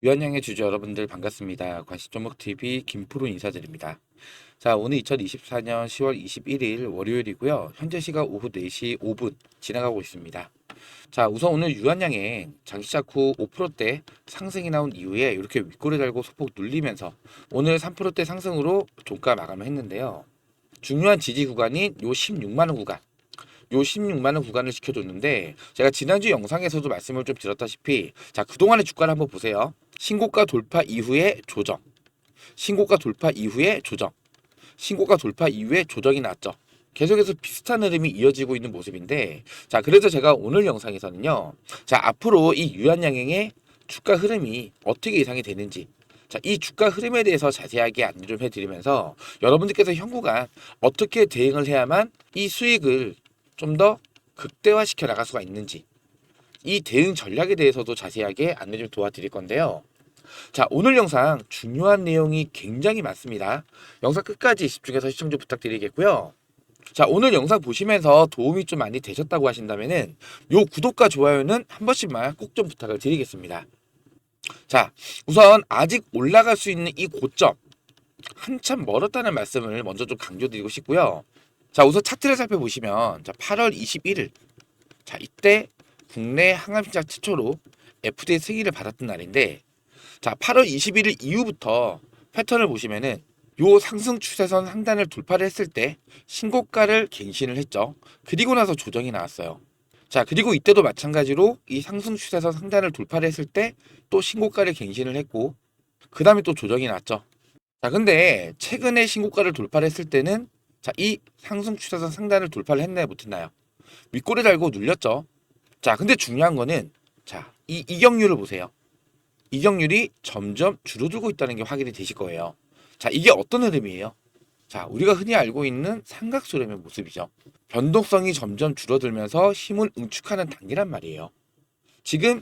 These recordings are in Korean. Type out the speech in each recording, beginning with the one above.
유한양의 주주 여러분들 반갑습니다. 관심종목TV 김프로 인사드립니다. 자, 오늘 2024년 10월 21일 월요일이고요. 현재 시각 오후 4시 5분 지나가고 있습니다. 자, 우선 오늘 유한양의 장기 시작 후 5%대 상승이 나온 이후에 이렇게 윗꼬리 달고 소폭 눌리면서 오늘 3%대 상승으로 종가 마감을 했는데요. 중요한 지지 구간인 요 16만원 구간, 요 16만원 구간을 지켜줬는데 제가 지난주 영상에서도 말씀을 좀 드렸다시피 자, 그동안의 주가를 한번 보세요. 신고가 돌파 이후에 조정, 신고가 돌파 이후에 조정, 신고가 돌파 이후에 조정이 났죠. 계속해서 비슷한 흐름이 이어지고 있는 모습인데, 자, 그래서 제가 오늘 영상에서는요, 자, 앞으로 이 유한양행의 주가 흐름이 어떻게 예상이 되는지, 자, 이 주가 흐름에 대해서 자세하게 안내 좀 해드리면서 여러분들께서 현구간 어떻게 대응을 해야만 이 수익을 좀 더 극대화시켜 나갈 수가 있는지, 이 대응 전략에 대해서도 자세하게 안내 좀 도와드릴 건데요. 자, 오늘 영상 중요한 내용이 굉장히 많습니다. 영상 끝까지 집중해서 시청 좀 부탁드리겠고요. 자, 오늘 영상 보시면서 도움이 좀 많이 되셨다고 하신다면은 요 구독과 좋아요는 한 번씩만 꼭 좀 부탁을 드리겠습니다. 자, 우선 아직 올라갈 수 있는 이 고점 한참 멀었다는 말씀을 먼저 좀 강조드리고 싶고요. 자, 우선 차트를 살펴보시면 자, 8월 21일 자, 이때 국내 항암시장 최초로 FDA 승인을 받았던 날인데 자, 8월 21일 이후부터 패턴을 보시면은 요 상승 추세선 상단을 돌파를 했을 때 신고가를 갱신을 했죠. 그리고 나서 조정이 나왔어요. 자, 그리고 이때도 마찬가지로 이 상승 추세선 상단을 돌파를 했을 때 또 신고가를 갱신을 했고 그 다음에 또 조정이 나왔죠. 자, 근데 최근에 신고가를 돌파를 했을 때는 자, 이 상승 추세선 상단을 돌파를 했나요, 못했나요? 윗꼬리 달고 눌렸죠. 자, 근데 중요한 거는 자, 이 이격률을 보세요. 이격률이 점점 줄어들고 있다는 게 확인이 되실 거예요. 자, 이게 어떤 흐름이에요? 자, 우리가 흔히 알고 있는 삼각수렴의 모습이죠. 변동성이 점점 줄어들면서 힘을 응축하는 단계란 말이에요. 지금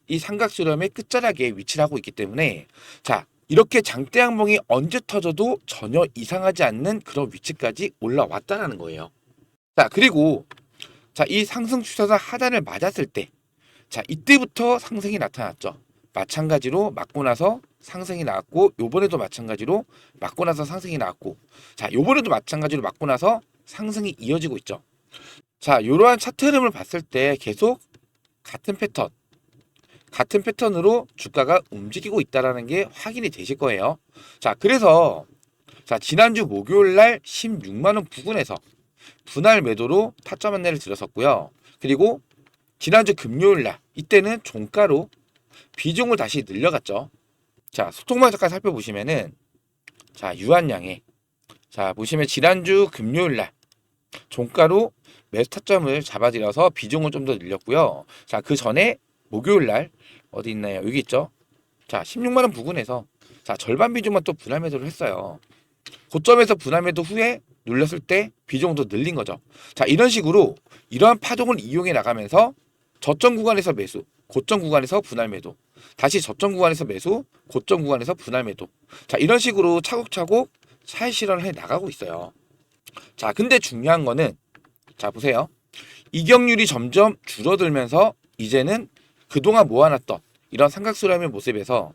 이 삼각수렴의 끝자락에 위치를 하고 있기 때문에 자, 이렇게 장대 양봉이 언제 터져도 전혀 이상하지 않는 그런 위치까지 올라왔다라는 거예요. 자, 그리고 자, 이 상승 추세선 하단을 맞았을 때 자, 이때부터 상승이 나타났죠. 마찬가지로 맞고 나서 상승이 나왔고 요번에도 마찬가지로 맞고 나서 상승이 나왔고 자, 요번에도 마찬가지로 맞고 나서 상승이 이어지고 있죠. 자, 이러한 차트 흐름을 봤을 때 계속 같은 패턴, 같은 패턴으로 주가가 움직이고 있다라는 게 확인이 되실 거예요. 자, 그래서 자, 지난주 목요일 날 16만 원 부근에서 분할 매도로 타점 안내를 드렸었고요. 그리고 지난주 금요일 날 이때는 종가로 비중을 다시 늘려갔죠. 자, 소통만 잠깐 살펴보시면은 자, 유한양의 자, 보시면 지난주 금요일 날 종가로 매수 타점을 잡아들여서 비중을 좀 더 늘렸고요. 자, 그 전에 목요일 날 어디 있나요? 여기 있죠. 자, 16만 원 부근에서 자, 절반 비중만 또 분할 매도를 했어요. 고점에서 분할 매도 후에 눌렸을 때 비중도 늘린 거죠. 자, 이런 식으로 이러한 파동을 이용해 나가면서 저점 구간에서 매수, 고점 구간에서 분할 매도, 다시 저점 구간에서 매수, 고점 구간에서 분할 매도. 자, 이런 식으로 차곡차곡 차익 실현을 해 나가고 있어요. 자, 근데 중요한 거는 자, 보세요. 이격률이 점점 줄어들면서 이제는 그동안 모아놨던 이런 삼각수렴의 모습에서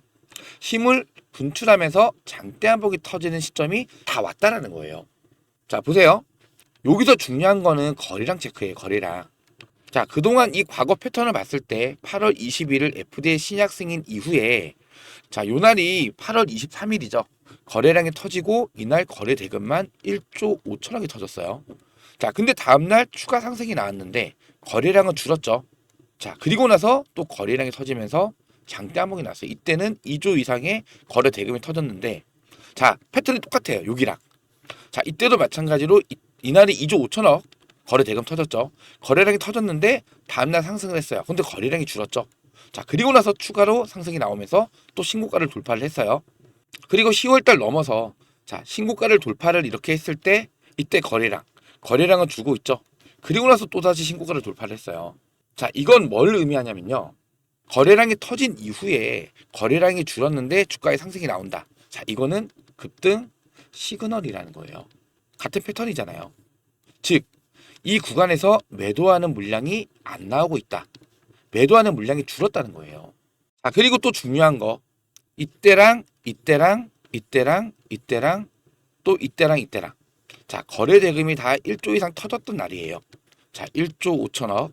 힘을 분출하면서 장대 한복이 터지는 시점이 다 왔다라는 거예요. 자, 보세요. 여기서 중요한 거는 거래량 체크예요, 거래량. 자, 그동안 이 과거 패턴을 봤을 때 8월 21일 FDA 신약 승인 이후에 자, 요날이 8월 23일이죠. 거래량이 터지고 이날 거래 대금만 1조 5천억이 터졌어요. 자, 근데 다음날 추가 상승이 나왔는데 거래량은 줄었죠. 자, 그리고 나서 또 거래량이 터지면서 장대 한봉이 났어요. 이때는 2조 이상의 거래 대금이 터졌는데 자, 패턴이 똑같아요. 여기랑. 자, 이때도 마찬가지로 이날이 2조 5천억 거래 대금 터졌죠. 거래량이 터졌는데 다음날 상승을 했어요. 근데 거래량이 줄었죠. 자, 그리고 나서 추가로 상승이 나오면서 또 신고가를 돌파를 했어요. 그리고 10월달 넘어서 자, 신고가를 돌파를 이렇게 했을 때 이때 거래량은 줄고 있죠. 그리고 나서 또다시 신고가를 돌파를 했어요. 자, 이건 뭘 의미하냐면요. 거래량이 터진 이후에 거래량이 줄었는데 주가의 상승이 나온다. 자, 이거는 급등 시그널이라는 거예요. 같은 패턴이잖아요. 즉, 이 구간에서 매도하는 물량이 안 나오고 있다. 매도하는 물량이 줄었다는 거예요. 자, 그리고 또 중요한 거. 이때랑 이때랑 이때랑 이때랑 또 이때랑 이때랑 자 거래 대금이 다 1조 이상 터졌던 날이에요. 자 1조 5천억,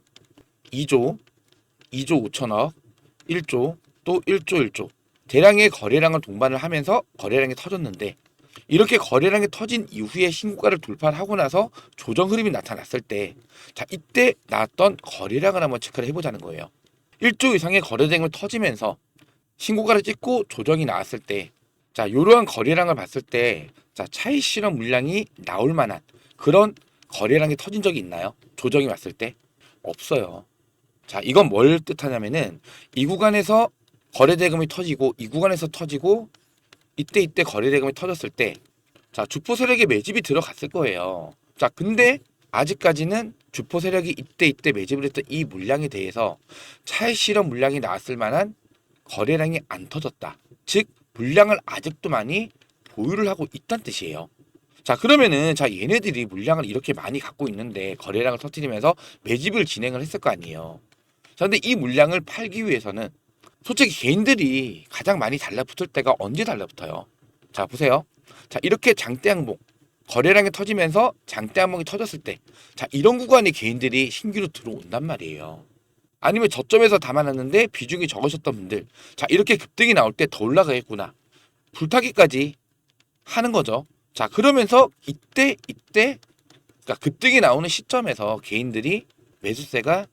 2조, 2조 5천억, 1조, 또 1조 1조 대량의 거래량을 동반을 하면서 거래량이 터졌는데 이렇게 거래량이 터진 이후에 신고가를 돌파를 하고 나서 조정 흐름이 나타났을 때 자 이때 나왔던 거래량을 한번 체크를 해보자는 거예요. 1조 이상의 거래 대금이 터지면서 신고가를 찍고 조정이 나왔을 때 자 이러한 거래량을 봤을 때 자 차익 실현 물량이 나올 만한 그런 거래량이 터진 적이 있나요? 조정이 왔을 때 없어요. 자 이건 뭘 뜻하냐면은 이 구간에서 거래 대금이 터지고 이 구간에서 터지고 이때 거래 대금이 터졌을 때 자 주포 세력의 매집이 들어갔을 거예요. 자 근데 아직까지는 주포 세력이 이때 매집을 했던 이 물량에 대해서 차익 실현 물량이 나왔을 만한 거래량이 안 터졌다. 즉 물량을 아직도 많이 보유를 하고 있다는 뜻이에요. 자 그러면은 자 얘네들이 물량을 이렇게 많이 갖고 있는데 거래량을 터뜨리면서 매집을 진행을 했을 거 아니에요. 자 근데 이 물량을 팔기 위해서는 솔직히 개인들이 가장 많이 달라붙을 때가 언제 달라붙어요? 자 보세요. 자 이렇게 장대항봉 거래량이 터지면서 장대항봉이 터졌을 때 자 이런 구간에 개인들이 신규로 들어온단 말이에요. 아니면 저점에서 담아놨는데 비중이 적으셨던 분들 자 이렇게 급등이 나올 때 더 올라가겠구나 불타기까지 하는 거죠. 자 그러면서 이때 그러니까 급등이 나오는 시점에서 개인들이 매수세가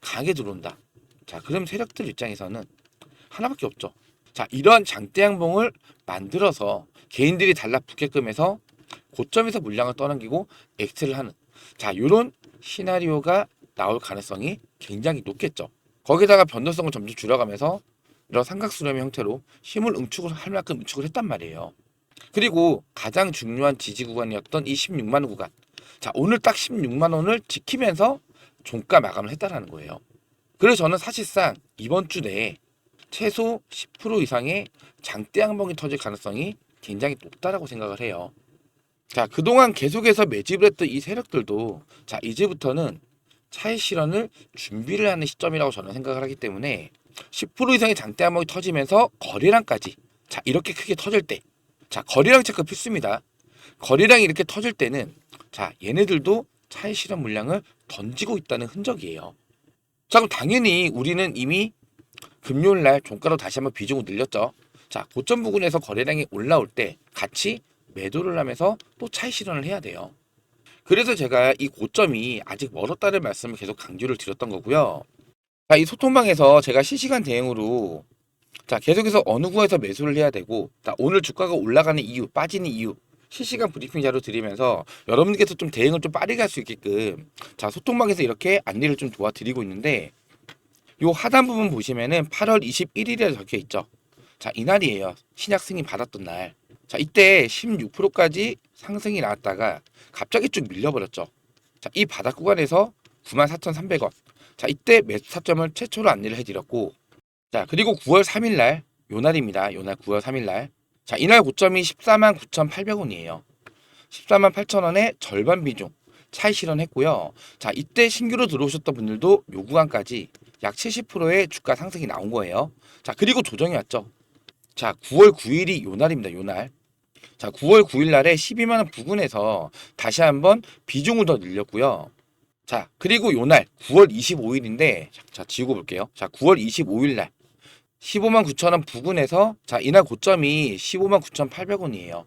강하게 들어온다. 자 그럼 세력들 입장에서는 하나밖에 없죠. 자 이러한 장대양봉을 만들어서 개인들이 달라붙게끔 해서 고점에서 물량을 떠넘기고 엑스를 하는 자 요런 시나리오가 나올 가능성이 굉장히 높겠죠. 거기다가 변동성을 점점 줄여가면서 이런 삼각수렴의 형태로 힘을 응축을 할 만큼 응축을 했단 말이에요. 그리고 가장 중요한 지지 구간이었던 이 16만 원 구간. 자, 오늘 딱 16만 원을 지키면서 종가 마감을 했다라는 거예요. 그래서 저는 사실상 이번 주 내에 최소 10% 이상의 장대 양봉이 터질 가능성이 굉장히 높다라고 생각을 해요. 자, 그동안 계속해서 매집을 했던 이 세력들도 자, 이제부터는 차익 실현을 준비를 하는 시점이라고 저는 생각을 하기 때문에 10% 이상의 장대 양봉이 터지면서 거래량까지 자, 이렇게 크게 터질 때 자, 거래량 체크 필수입니다. 거래량이 이렇게 터질 때는 자, 얘네들도 차익 실현 물량을 던지고 있다는 흔적이에요. 자, 그럼 당연히 우리는 이미 금요일 날 종가로 다시 한번 비중을 늘렸죠. 자, 고점 부근에서 거래량이 올라올 때 같이 매도를 하면서 또 차익 실현을 해야 돼요. 그래서 제가 이 고점이 아직 멀었다는 말씀을 계속 강조를 드렸던 거고요. 자, 이 소통방에서 제가 실시간 대응으로 자, 계속해서 어느 구간에서 매수를 해야 되고, 자, 오늘 주가가 올라가는 이유, 빠지는 이유, 실시간 브리핑 자료 드리면서 여러분께서 좀 대응을 좀 빠르게 할 수 있게끔, 자, 소통방에서 이렇게 안내를 좀 도와드리고 있는데, 요 하단 부분 보시면은 8월 21일에 적혀 있죠. 자, 이날이에요. 신약 승인 받았던 날. 자, 이때 16%까지 상승이 나왔다가 갑자기 쭉 밀려버렸죠. 자, 이 바닥 구간에서 94,300원. 자, 이때 매수 타점을 최초로 안내를 해드렸고, 자, 그리고 9월 3일 날, 요 날입니다. 요 날 9월 3일 날. 자, 이날 고점이 14만 9,800원이에요. 14만 8천원의 절반 비중 차익 실현했고요. 자, 이때 신규로 들어오셨던 분들도 요 구간까지 약 70%의 주가 상승이 나온 거예요. 자, 그리고 조정이 왔죠. 자, 9월 9일이 요 날입니다. 요 날. 자, 9월 9일 날에 12만 원 부근에서 다시 한번 비중을 더 늘렸고요. 자, 그리고 요 날 9월 25일인데 자, 지우고 볼게요. 자, 9월 25일 날 15만 9천 원 부근에서 자 이날 고점이 15만 9,800원이에요.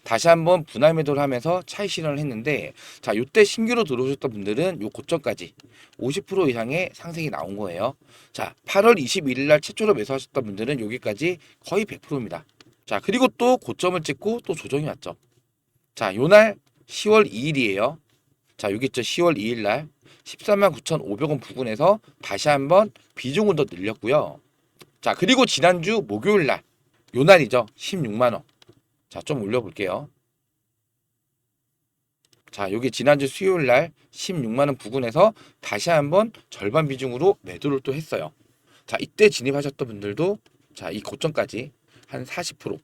다시 한번 분할 매도를 하면서 차익 실현을 했는데 자 요때 신규로 들어오셨던 분들은 요 고점까지 50% 이상의 상승이 나온 거예요. 자 8월 21일 날 최초로 매수하셨던 분들은 여기까지 거의 100%입니다. 자 그리고 또 고점을 찍고 또 조정이 왔죠. 자 요날 10월 2일이에요. 자 여기 있죠. 10월 2일 날 14만 9,500원 부근에서 다시 한번 비중을 더 늘렸고요. 자, 그리고 지난주 목요일 날, 요 날이죠. 16만원. 자, 좀 올려볼게요. 자, 여기 지난주 수요일 날 16만원 부근에서 다시 한번 절반 비중으로 매도를 또 했어요. 자, 이때 진입하셨던 분들도 자, 이 고점까지 한 40%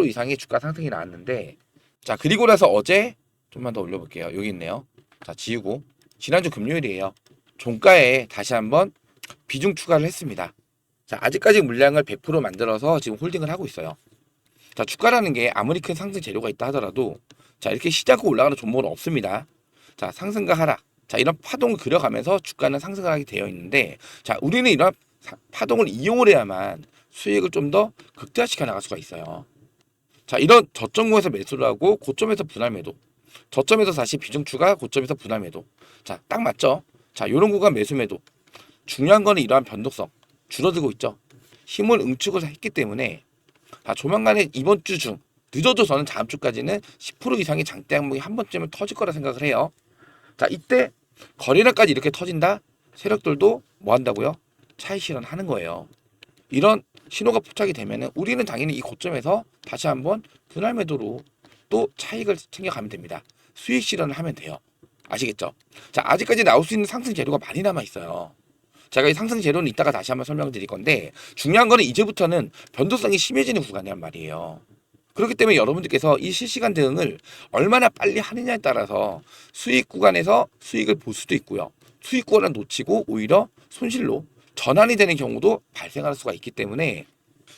이상의 주가 상승이 나왔는데 자, 그리고 나서 어제 좀만 더 올려볼게요. 여기 있네요. 자, 지우고 지난주 금요일이에요. 종가에 다시 한번 비중 추가를 했습니다. 자, 아직까지 물량을 100% 만들어서 지금 홀딩을 하고 있어요. 자, 주가라는 게 아무리 큰 상승 재료가 있다 하더라도 자, 이렇게 쉬지 않고 올라가는 종목은 없습니다. 자, 상승과 하락. 자, 이런 파동을 그려가면서 주가는 상승을 하게 되어 있는데 자, 우리는 이런 파동을 이용을 해야만 수익을 좀 더 극대화시켜 나갈 수가 있어요. 자, 이런 저점구에서 매수를 하고 고점에서 분할 매도. 저점에서 다시 비중 추가, 고점에서 분할 매도. 자, 딱 맞죠? 자, 요런 구간 매수 매도. 중요한 거는 이러한 변동성. 줄어들고 있죠. 힘을 응축을 했기 때문에 조만간에 이번 주 중 늦어도 저는 다음 주까지는 10% 이상의 장대 항목이 한 번쯤은 터질 거라 생각을 해요. 자, 이때 거래량까지 이렇게 터진다? 세력들도 뭐 한다고요? 차익 실현하는 거예요. 이런 신호가 포착이 되면은 우리는 당연히 이 고점에서 다시 한번 분할 매도로 또 차익을 챙겨가면 됩니다. 수익 실현을 하면 돼요. 아시겠죠? 자, 아직까지 나올 수 있는 상승 재료가 많이 남아 있어요. 제가 이 상승 재료는 이따가 다시 한번 설명드릴 건데 중요한 거는 이제부터는 변동성이 심해지는 구간이란 말이에요. 그렇기 때문에 여러분들께서 이 실시간 대응을 얼마나 빨리 하느냐에 따라서 수익 구간에서 수익을 볼 수도 있고요. 수익 구간을 놓치고 오히려 손실로 전환이 되는 경우도 발생할 수가 있기 때문에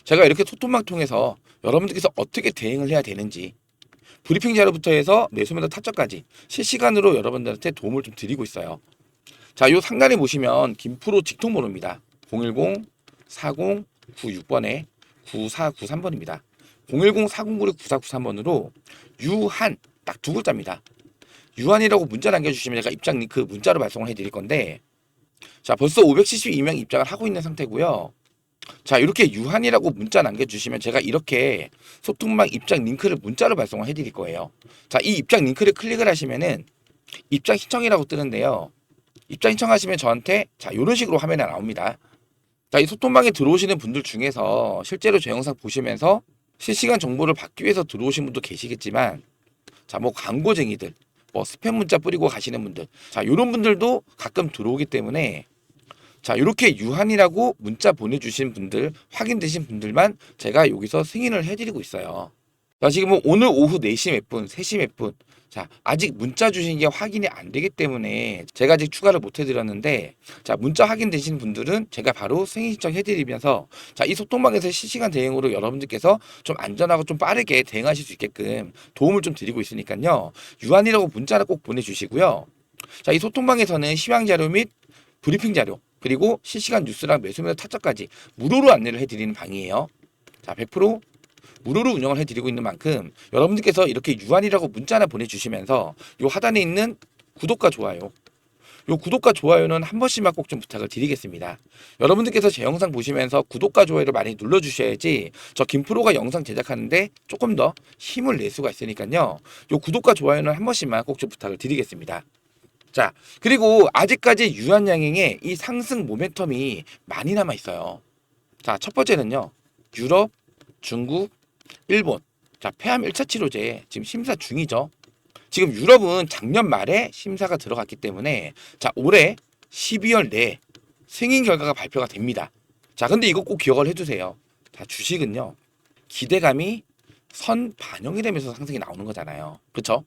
제가 이렇게 소통망 통해서 여러분들께서 어떻게 대응을 해야 되는지 브리핑 자료부터 해서 매수매도 타점까지 실시간으로 여러분들한테 도움을 좀 드리고 있어요. 자, 요 상단에 보시면 김프로 직통번호입니다. 010-4096번에 9493번입니다. 010-4096-9493번으로 유한 딱 두 글자입니다. 유한이라고 문자 남겨주시면 제가 입장 링크 문자로 발송을 해드릴 건데 자, 벌써 572명 입장을 하고 있는 상태고요. 자, 이렇게 유한이라고 문자 남겨주시면 제가 이렇게 소통방 입장 링크를 문자로 발송을 해드릴 거예요. 자, 이 입장 링크를 클릭을 하시면은 입장 신청이라고 뜨는데요. 입장 신청하시면 저한테 자, 이런 식으로 화면에 나옵니다. 자, 이 소통방에 들어오시는 분들 중에서 실제로 제 영상 보시면서 실시간 정보를 받기 위해서 들어오신 분도 계시겠지만 자, 뭐 광고쟁이들, 뭐 스팸 문자 뿌리고 가시는 분들, 자, 이런 분들도 가끔 들어오기 때문에 자, 이렇게 유한이라고 문자 보내주신 분들, 확인되신 분들만 제가 여기서 승인을 해드리고 있어요. 자, 지금 뭐 오늘 오후 4시 몇 분, 3시 몇 분, 자, 아직 문자 주신 게 확인이 안 되기 때문에 제가 아직 추가를 못 해드렸는데, 자, 문자 확인되신 분들은 제가 바로 승인 신청 해드리면서, 자, 이 소통방에서 실시간 대응으로 여러분들께서 좀 안전하고 좀 빠르게 대응하실 수 있게끔 도움을 좀 드리고 있으니까요. 유한이라고 문자를 꼭 보내주시고요. 자, 이 소통방에서는 시황 자료 및 브리핑 자료, 그리고 실시간 뉴스랑 매수매도 타점까지 무료로 안내를 해드리는 방이에요. 자, 100% 무료로 운영을 해드리고 있는 만큼 여러분들께서 이렇게 유한이라고 문자나 보내주시면서 요 하단에 있는 구독과 좋아요, 요 구독과 좋아요는 한 번씩만 꼭 좀 부탁을 드리겠습니다. 여러분들께서 제 영상 보시면서 구독과 좋아요를 많이 눌러주셔야지 저 김프로가 영상 제작하는데 조금 더 힘을 낼 수가 있으니까요. 요 구독과 좋아요는 한 번씩만 꼭 좀 부탁을 드리겠습니다. 자, 그리고 아직까지 유한양행에 이 상승 모멘텀이 많이 남아 있어요. 자, 첫 번째는요. 유럽, 중국, 일본. 자, 폐암 1차 치료제 지금 심사 중이죠. 지금 유럽은 작년 말에 심사가 들어갔기 때문에 자, 올해 12월 내에 승인 결과가 발표가 됩니다. 자, 근데 이거 꼭 기억을 해두세요. 자, 주식은요. 기대감이 선 반영이 되면서 상승이 나오는 거잖아요. 그렇죠?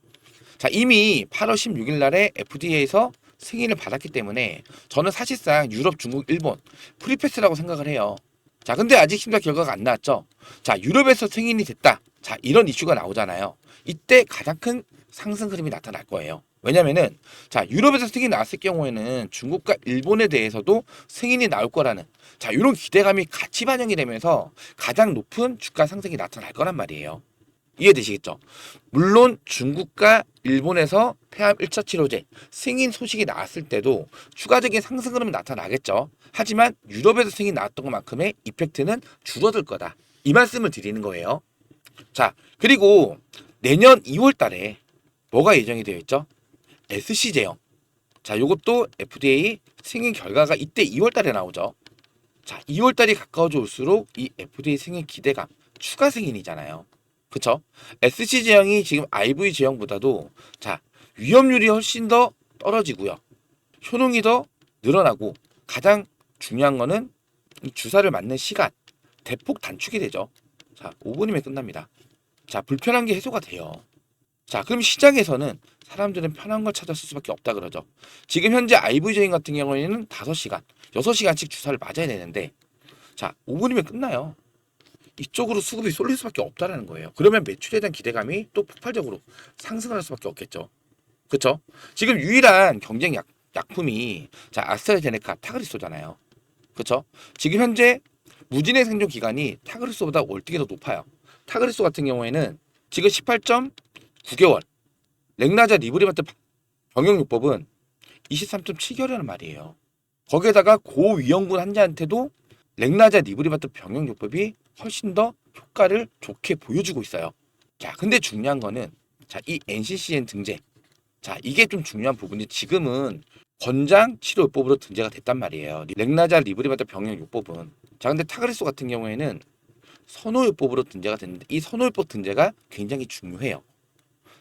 자, 이미 8월 16일 날에 FDA에서 승인을 받았기 때문에 저는 사실상 유럽, 중국, 일본 프리패스라고 생각을 해요. 자, 근데 아직 심사 결과가 안 나왔죠. 자, 유럽에서 승인이 됐다. 자, 이런 이슈가 나오잖아요. 이때 가장 큰 상승 흐름이 나타날 거예요. 왜냐면은 자, 유럽에서 승인이 나왔을 경우에는 중국과 일본에 대해서도 승인이 나올 거라는 자, 이런 기대감이 같이 반영이 되면서 가장 높은 주가 상승이 나타날 거란 말이에요. 이해되시겠죠? 물론 중국과 일본에서 폐암 1차 치료제 승인 소식이 나왔을 때도 추가적인 상승 흐름이 나타나겠죠. 하지만 유럽에서 승인이 나왔던 것만큼의 이펙트는 줄어들 거다. 이 말씀을 드리는 거예요. 자, 그리고 내년 2월 달에 뭐가 예정이 되어 있죠? SC 제형. 자, 요것도 FDA 승인 결과가 이때 2월 달에 나오죠. 자, 2월 달이 가까워져 올수록 이 FDA 승인 기대감 추가 승인이잖아요. 그쵸? SC 제형이 지금 IV 제형보다도 자, 위험률이 훨씬 더 떨어지고요. 효능이 더 늘어나고 가장 중요한 거는 이 주사를 맞는 시간 대폭 단축이 되죠. 자, 5분이면 끝납니다. 자, 불편한 게 해소가 돼요. 자, 그럼 시장에서는 사람들은 편한 걸 찾았을 수밖에 없다 그러죠. 지금 현재 IV 제형 같은 경우에는 5시간, 6시간씩 주사를 맞아야 되는데 자, 5분이면 끝나요. 이쪽으로 수급이 쏠릴 수밖에 없다라는 거예요. 그러면 매출에 대한 기대감이 또 폭발적으로 상승할 수밖에 없겠죠. 그렇죠? 지금 유일한 경쟁 약품이 자, 아스트라제네카 타그리소잖아요. 그렇죠? 지금 현재 무진행 생존 기간이 타그리소보다 월등히 더 높아요. 타그리소 같은 경우에는 지금 18.9개월, 렉나자 리브리반트 병용요법은 23.7개월이라는 말이에요. 거기에다가 고위험군 환자한테도 렉나자 리브리반트 병용요법이 훨씬 더 효과를 좋게 보여주고 있어요. 자, 근데 중요한 거는 자, 이 NCCN 등재. 자, 이게 좀 중요한 부분이 지금은 권장 치료요법으로 등재가 됐단 말이에요. 렉나자 리브리반트 병용요법은. 자, 근데 타그리소 같은 경우에는 선호요법으로 등재가 됐는데 이 선호요법 등재가 굉장히 중요해요.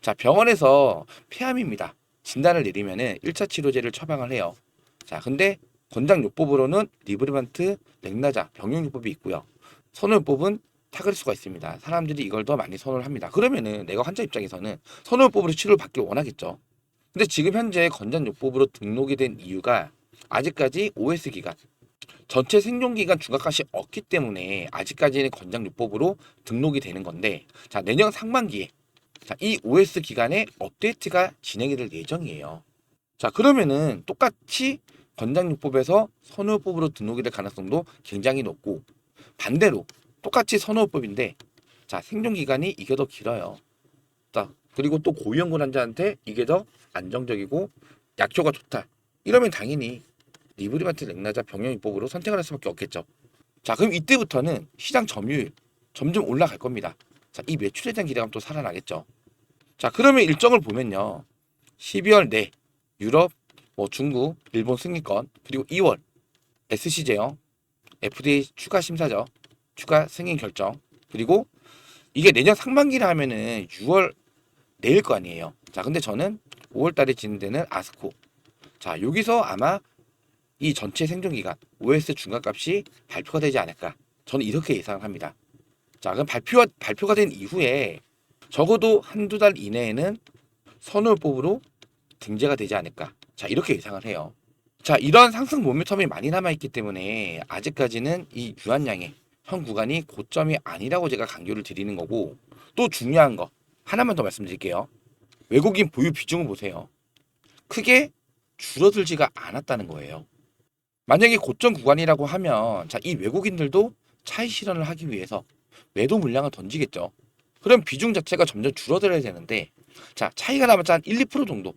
자, 병원에서 폐암입니다. 진단을 내리면은 1차 치료제를 처방을 해요. 자, 근데 권장요법으로는 리브리반트, 렉나자, 병용요법이 있고요. 선호요법은 타그리소가 있습니다. 사람들이 이걸 더 많이 선호를 합니다. 그러면은 내가 환자 입장에서는 선호요법으로 치료를 받길 원하겠죠. 근데 지금 현재 권장요법으로 등록이 된 이유가 아직까지 OS 기간, 전체 생존 기간 중과값이 없기 때문에 아직까지는 권장요법으로 등록이 되는 건데, 자, 내년 상반기에 자, 이 OS 기간에 업데이트가 진행이 될 예정이에요. 자, 그러면은 똑같이 권장요법에서 선호요법으로 등록이 될 가능성도 굉장히 높고, 반대로 똑같이 선호요법인데 자, 생존 기간이 이게 더 길어요. 자, 그리고 또 고위험군 환자한테 이게 더 안정적이고 약효가 좋다. 이러면 당연히 리브리반트 렉나자 병용요법으로 선택을 할 수밖에 없겠죠. 자, 그럼 이때부터는 시장 점유율 점점 올라갈 겁니다. 자, 이 매출에 대한 기대감 또 살아나겠죠. 자, 그러면 일정을 보면요. 12월 내 유럽, 중국, 일본 승인권, 그리고 2월 SC 제형, FDA 추가 심사죠. 추가 승인 결정. 그리고 이게 내년 상반기를 하면은 6월 내일 거 아니에요. 자, 근데 저는 5월 달에 진행되는 아스코. 자, 여기서 아마 이 전체 생존 기간 OS 중간값이 발표가 되지 않을까. 저는 이렇게 예상을 합니다. 자, 그럼 발표가 된 이후에 적어도 한두 달 이내에는 선호요법으로 등재가 되지 않을까. 자, 이렇게 예상을 해요. 자, 이런 상승 모멘텀이 많이 남아있기 때문에 아직까지는 이 유한양의 현 구간이 고점이 아니라고 제가 강조를 드리는 거고, 또 중요한 거 하나만 더 말씀드릴게요. 외국인 보유 비중을 보세요. 크게 줄어들지가 않았다는 거예요. 만약에 고점 구간이라고 하면 자, 이 외국인들도 차익 실현을 하기 위해서 매도 물량을 던지겠죠. 그럼 비중 자체가 점점 줄어들어야 되는데 자, 차이가 나봤자 한 1, 2% 정도,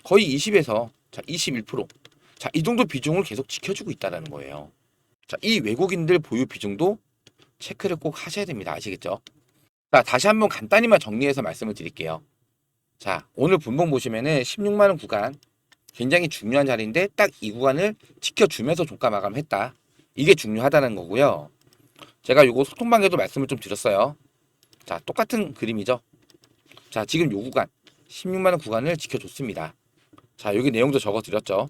거의 20에서 자, 21%, 자, 이 정도 비중을 계속 지켜주고 있다는 거예요. 자, 이 외국인들 보유 비중도 체크를 꼭 하셔야 됩니다. 아시겠죠? 자, 다시 한번 간단히만 정리해서 말씀을 드릴게요. 자, 오늘 분봉 보시면은 16만 원 구간 굉장히 중요한 자리인데 딱 이 구간을 지켜주면서 종가 마감했다. 이게 중요하다는 거고요. 제가 요거 소통방에도 말씀을 좀 드렸어요. 자, 똑같은 그림이죠. 자, 지금 요 구간 16만 원 구간을 지켜줬습니다. 자, 여기 내용도 적어드렸죠.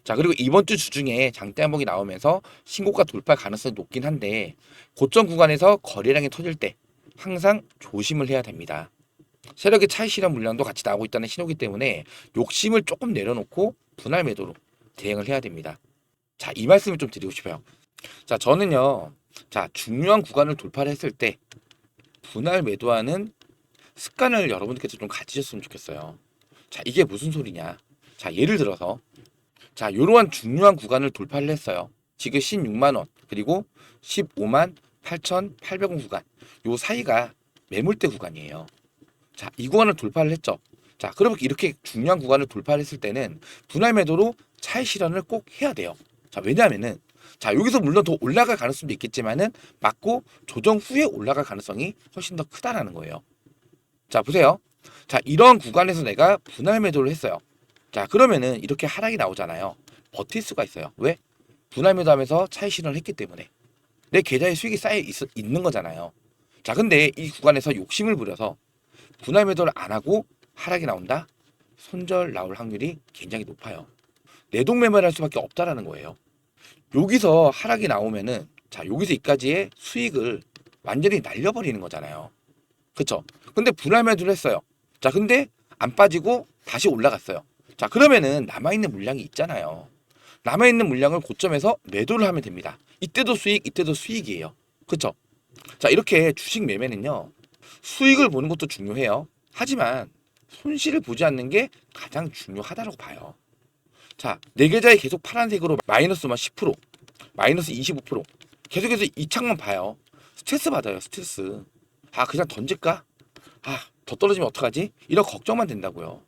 자, 그리고 이번 주 주중에 장대 한복이 나오면서 신고가 돌파 가능성이 높긴 한데 고점 구간에서 거래량이 터질 때 항상 조심을 해야 됩니다. 세력의 차익 실현 물량도 같이 나오고 있다는 신호기 때문에 욕심을 조금 내려놓고 분할 매도로 대응을 해야 됩니다. 자, 이 말씀을 좀 드리고 싶어요. 자, 저는요. 자, 중요한 구간을 돌파를 했을 때 분할 매도하는 습관을 여러분들께서 좀 가지셨으면 좋겠어요. 자, 이게 무슨 소리냐? 자, 예를 들어서 자, 이러한 중요한 구간을 돌파를 했어요. 지금 16만 원 그리고 15만 8,800원 구간, 요 사이가 매물대 구간이에요. 자, 이 구간을 돌파를 했죠. 자, 그러면 이렇게 중요한 구간을 돌파를 했을 때는 분할 매도로 차익 실현을 꼭 해야 돼요. 자, 왜냐하면은 자, 여기서 물론 더 올라갈 가능성도 있겠지만은 맞고 조정 후에 올라갈 가능성이 훨씬 더 크다라는 거예요. 자, 보세요. 자, 이런 구간에서 내가 분할 매도를 했어요. 자, 그러면은 이렇게 하락이 나오잖아요. 버틸 수가 있어요. 왜? 분할 매도하면서 차익 실현을 했기 때문에 내 계좌에 수익이 있는 거잖아요. 자, 근데 이 구간에서 욕심을 부려서 분할 매도를 안 하고 하락이 나온다? 손절 나올 확률이 굉장히 높아요. 내동 매매를 할 수밖에 없다라는 거예요. 여기서 하락이 나오면은 자, 여기서 이까지의 수익을 완전히 날려버리는 거잖아요. 그쵸? 근데 분할 매도를 했어요. 자, 근데 안 빠지고 다시 올라갔어요. 자, 그러면은 남아있는 물량이 있잖아요. 남아있는 물량을 고점에서 매도를 하면 됩니다. 이때도 수익, 이때도 수익이에요. 그쵸? 자, 이렇게 주식 매매는요, 수익을 보는 것도 중요해요. 하지만 손실을 보지 않는 게 가장 중요하다고 봐요. 자, 내 계좌에 계속 파란색으로 마이너스만 10%, 마이너스 25%, 계속해서 이 창만 봐요. 스트레스 받아요, 스트레스. 아, 그냥 던질까? 아, 더 떨어지면 어떡하지? 이런 걱정만 된다고요.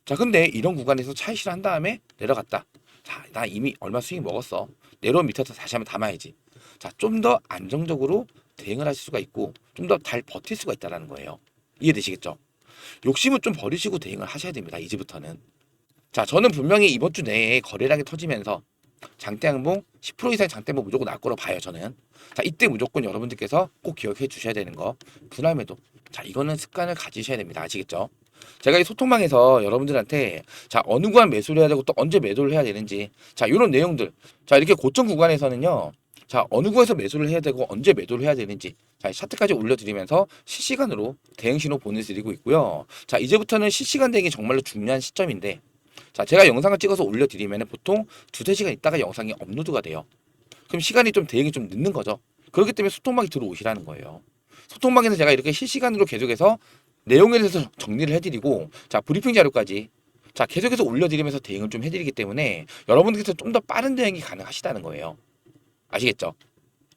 자, 근데 이런 구간에서 차익 실현 한 다음에 내려갔다. 자, 나 이미 얼마 수익 먹었어. 내려온 밑에서 다시 한번 담아야지. 자, 좀 더 안정적으로 대응을 하실 수가 있고 좀 더 잘 버틸 수가 있다는 거예요. 이해되시겠죠? 욕심은 좀 버리시고 대응을 하셔야 됩니다. 이제부터는. 자, 저는 분명히 이번 주 내에 거래량이 터지면서 장대양봉 10% 이상의 장대양봉 무조건 나올 거로 봐요. 저는. 자, 이때 무조건 여러분들께서 꼭 기억해 주셔야 되는 거, 분할 매도. 자, 이거는 습관을 가지셔야 됩니다. 아시겠죠? 제가 이 소통방에서 여러분들한테 자, 어느 구간 매수를 해야 되고 또 언제 매도를 해야 되는지, 자, 이런 내용들, 자, 이렇게 고점 구간에서는요, 자, 어느 구간에서 매수를 해야 되고 언제 매도를 해야 되는지, 자, 차트까지 올려드리면서 실시간으로 대응 신호 보내드리고 있고요. 자, 이제부터는 실시간 대응이 정말로 중요한 시점인데, 자, 제가 영상을 찍어서 올려드리면 보통 2~3시간 있다가 영상이 업로드가 돼요. 그럼 시간이 좀 대응이 좀 늦는 거죠. 그렇기 때문에 소통방에 들어오시라는 거예요. 소통방에서 제가 이렇게 실시간으로 계속해서 내용에 대해서 정리를 해드리고, 자, 브리핑 자료까지, 자, 계속해서 올려드리면서 대응을 좀 해드리기 때문에 여러분들께서 좀 더 빠른 대응이 가능하시다는 거예요. 아시겠죠?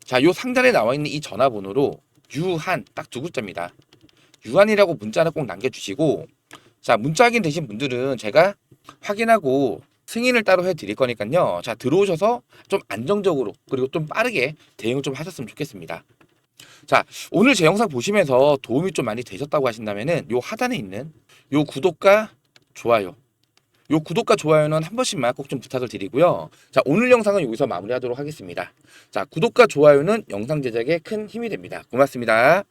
자, 요 상단에 나와 있는 이 전화번호로 유한 딱 2글자입니다. 유한이라고 문자를 꼭 남겨주시고, 자, 문자 확인 되신 분들은 제가 확인하고 승인을 따로 해드릴 거니까요. 자, 들어오셔서 좀 안정적으로 그리고 좀 빠르게 대응을 좀 하셨으면 좋겠습니다. 자, 오늘 제 영상 보시면서 도움이 좀 많이 되셨다고 하신다면은 요 하단에 있는 요 구독과 좋아요, 요 구독과 좋아요는 한 번씩만 꼭 좀 부탁을 드리고요. 자, 오늘 영상은 여기서 마무리하도록 하겠습니다. 자, 구독과 좋아요는 영상 제작에 큰 힘이 됩니다. 고맙습니다.